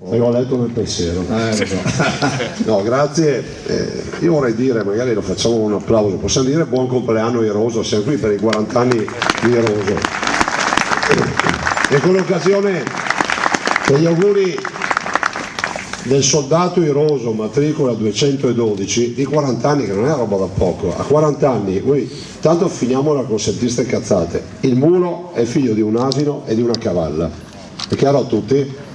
Avevo letto nel pensiero. No, grazie. Io vorrei dire, magari lo facciamo con un applauso, possiamo dire buon compleanno Iroso, siamo qui per i 40 anni di Iroso. E con l'occasione degli auguri del soldato Iroso, matricola 212, di 40 anni, che non è roba da poco, a 40 anni, noi tanto finiamola con sentiste cazzate, il mulo è figlio di un asino e di una cavalla, è chiaro a tutti?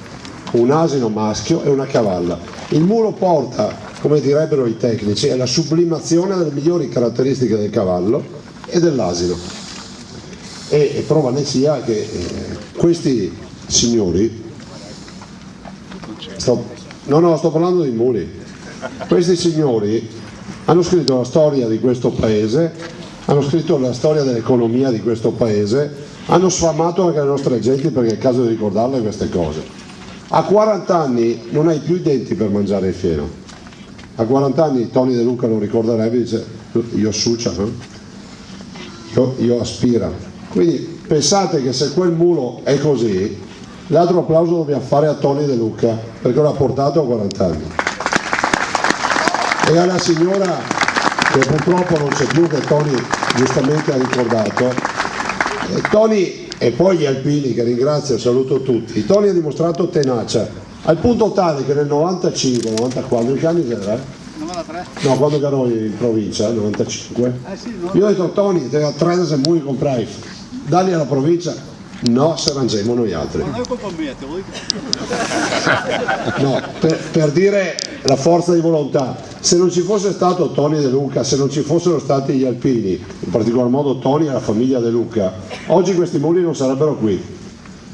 Un asino maschio e una cavalla. Il mulo porta, come direbbero i tecnici, è la sublimazione delle migliori caratteristiche del cavallo e dell'asino. E prova ne sia che questi signori, sto parlando dei muli, questi signori hanno scritto la storia di questo paese, hanno scritto la storia dell'economia di questo paese, hanno sfamato anche le nostre genti, perché è il caso di ricordarle queste cose. A 40 anni non hai più i denti per mangiare il fieno. A 40 anni Tony De Luca lo ricorderebbe, dice io succia, no? io aspira. Quindi pensate che se quel mulo è così, l'altro applauso dobbiamo fare a Tony De Luca, perché l'ha portato a 40 anni. E alla signora, che purtroppo non c'è più, che Tony giustamente ha ricordato, Tony, e poi gli alpini, che ringrazio, saluto tutti. Tony ha dimostrato tenacia al punto tale che nel 95, 94, in che anni era? 93? No, quando ero in provincia, 95. Sì, no. Io ho detto Tony, te la 30 se muovi comprai, dagli alla provincia. No, se rangiamo noi altri. Ma noi comprometti, voi? No, per dire la forza di volontà. Se non ci fosse stato Tony De Luca, se non ci fossero stati gli alpini, in particolar modo Tony e la famiglia De Luca, oggi questi muli non sarebbero qui.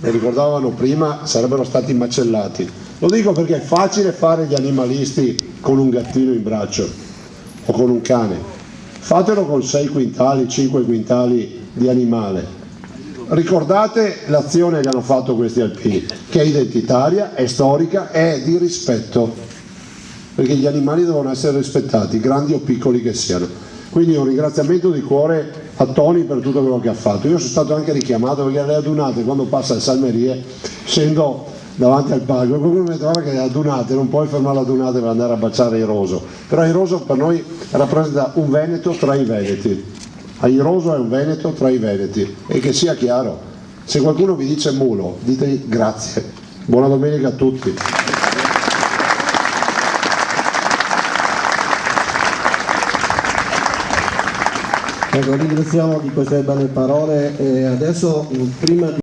Lo ricordavano prima, sarebbero stati macellati. Lo dico perché è facile fare gli animalisti con un gattino in braccio o con un cane. Fatelo con 6 quintali, 5 quintali di animale. Ricordate l'azione che hanno fatto questi alpini, che è identitaria, è storica, è di rispetto, perché gli animali devono essere rispettati, grandi o piccoli che siano. Quindi un ringraziamento di cuore a Tony per tutto quello che ha fatto. Io sono stato anche richiamato perché alle adunate, quando passa le salmerie, scendo davanti al palco e qualcuno mi trova che le adunate, non puoi fermare le adunate per andare a baciare Iroso, però Iroso per noi rappresenta un Veneto tra i Veneti. Iroso è un Veneto tra i Veneti, e che sia chiaro, se qualcuno vi dice mulo, dite grazie. Buona domenica a tutti. Ecco, ringraziamo di queste belle parole e adesso prima di